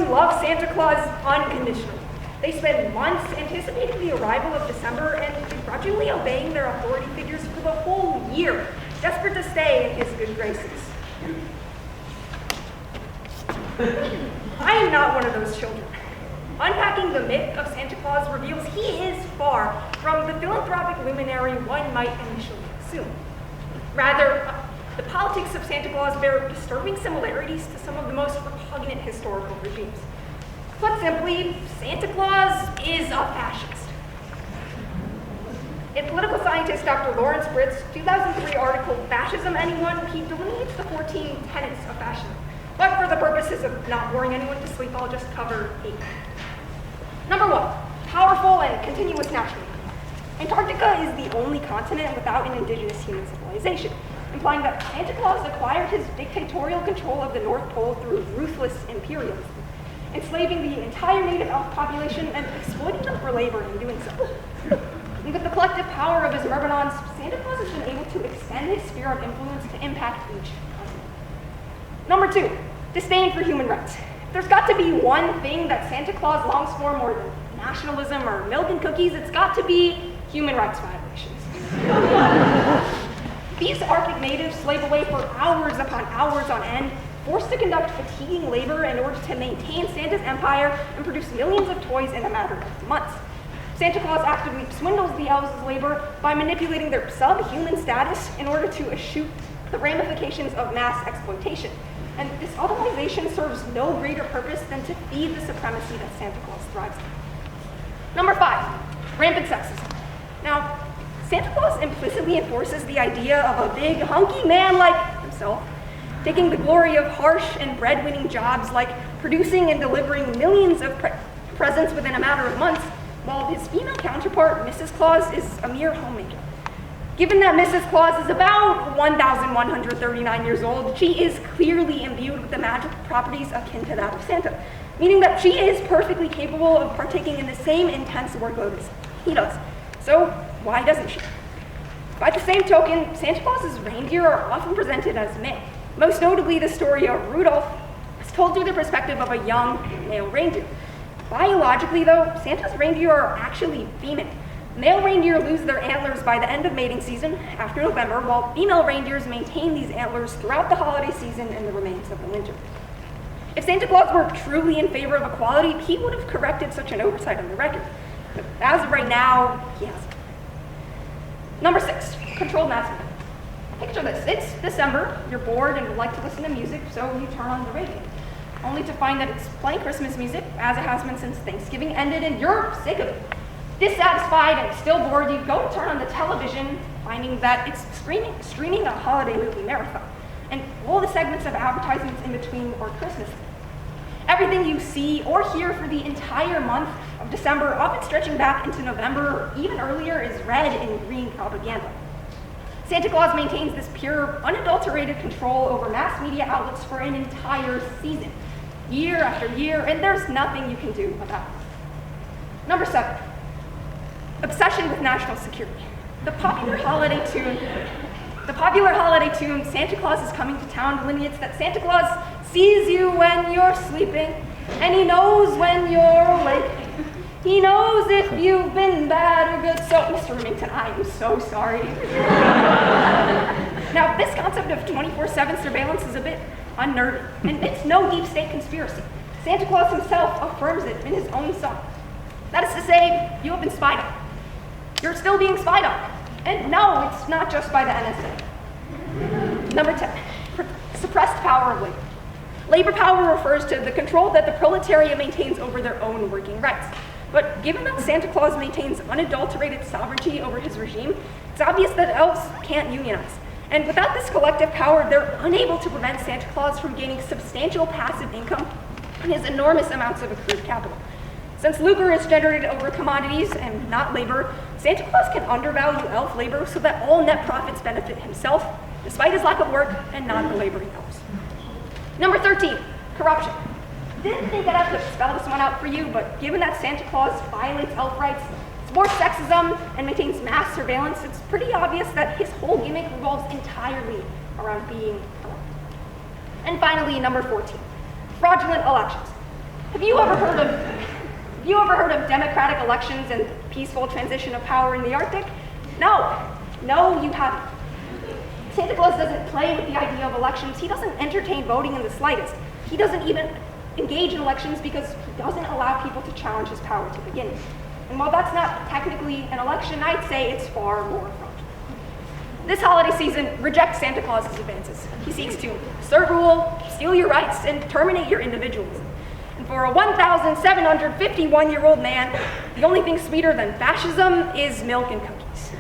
love Santa Claus unconditionally. They spend months anticipating the arrival of December and begrudgingly obeying their authority figures for the whole year, desperate to stay in his good graces. I am not one of those children. Unpacking the myth of Santa Claus reveals he is far from the philanthropic luminary one might initially assume. Rather, the politics of Santa Claus bear disturbing similarities to some of the most repugnant historical regimes. Put simply, Santa Claus is a fascist. In political scientist Dr. Lawrence Britt's 2003 article, Fascism Anyone, he delineates the 14 tenets of fascism. But for the purposes of not boring anyone to sleep, I'll just cover 8. Number 1, powerful and continuous nationalism. Antarctica is the only continent without an indigenous human civilization, implying that Santa Claus acquired his dictatorial control of the North Pole through ruthless imperialism, enslaving the entire native elf population and exploiting them for labor in doing so. And with the collective power of his myrmidons, Santa Claus has been able to extend his sphere of influence to impact each continent. Number 2, disdain for human rights. If there's got to be one thing that Santa Claus longs for more than nationalism or milk and cookies, it's got to be human rights violations. These Arctic natives slave away for hours upon hours on end, forced to conduct fatiguing labor in order to maintain Santa's empire and produce millions of toys in a matter of months. Santa Claus actively swindles the elves' labor by manipulating their subhuman status in order to eschew the ramifications of mass exploitation. And this automation serves no greater purpose than to feed the supremacy that Santa Claus thrives on. Number 5, rampant sexism. Now, Santa Claus implicitly enforces the idea of a big, hunky man like himself, taking the glory of harsh and breadwinning jobs like producing and delivering millions of presents within a matter of months, while his female counterpart, Mrs. Claus, is a mere homemaker. Given that Mrs. Claus is about 1,139 years old, she is clearly imbued with the magical properties akin to that of Santa, meaning that she is perfectly capable of partaking in the same intense workload as he does. So why doesn't she? By the same token, Santa Claus's reindeer are often presented as male. Most notably, the story of Rudolph is told through the perspective of a young male reindeer. Biologically, though, Santa's reindeer are actually female. Male reindeer lose their antlers by the end of mating season, after November, while female reindeers maintain these antlers throughout the holiday season and the remains of the winter. If Santa Claus were truly in favor of equality, he would have corrected such an oversight on the record. But as of right now, he hasn't. Number 6, controlled mass media. Picture this, it's December, you're bored and would like to listen to music, so you turn on the radio, only to find that it's playing Christmas music, as it has been since Thanksgiving ended, and you're sick of it. Dissatisfied and still bored, you go to turn on the television, finding that it's streaming a holiday movie marathon, and all the segments of advertisements in between are Christmas. Everything you see or hear for the entire month of December, often stretching back into November or even earlier, is red and green propaganda. Santa Claus maintains this pure, unadulterated control over mass media outlets for an entire season, year after year, and there's nothing you can do about it. Number 7, obsession with national security. The popular holiday tune, Santa Claus is Coming to Town, delineates that Santa Claus sees you when you're sleeping, and he knows when you're awake. He knows if you've been bad or good. So, Mr. Remington, I am so sorry. Now, this concept of 24/7 surveillance is a bit unnerving, and it's no deep state conspiracy. Santa Claus himself affirms it in his own song. That is to say, you have been spied on. You're still being spied on. And no, it's not just by the NSA. Number 10, suppressed power of labor. Labor power refers to the control that the proletariat maintains over their own working rights. But given that Santa Claus maintains unadulterated sovereignty over his regime, it's obvious that elves can't unionize. And without this collective power, they're unable to prevent Santa Claus from gaining substantial passive income and his enormous amounts of accrued capital. Since lucre is generated over commodities and not labor, Santa Claus can undervalue elf labor so that all net profits benefit himself, despite his lack of work and not the laboring elves. Number 13, corruption. Didn't think I'd have to spell this one out for you, but given that Santa Claus violates elf rights, sports sexism, and maintains mass surveillance, it's pretty obvious that his whole gimmick revolves entirely around being corrupt. And finally, number 14, fraudulent elections. Have you ever heard of democratic elections and peaceful transition of power in the Arctic? No, you haven't. Santa Claus doesn't play with the idea of elections. He doesn't entertain voting in the slightest. He doesn't even engage in elections because he doesn't allow people to challenge his power to begin with. And while that's not technically an election, I'd say it's far more from. This holiday season rejects Santa Claus's advances. He seeks to assert rule, steal your rights, and terminate your individualism. And for a 1,751-year-old man, the only thing sweeter than fascism is milk and cookies.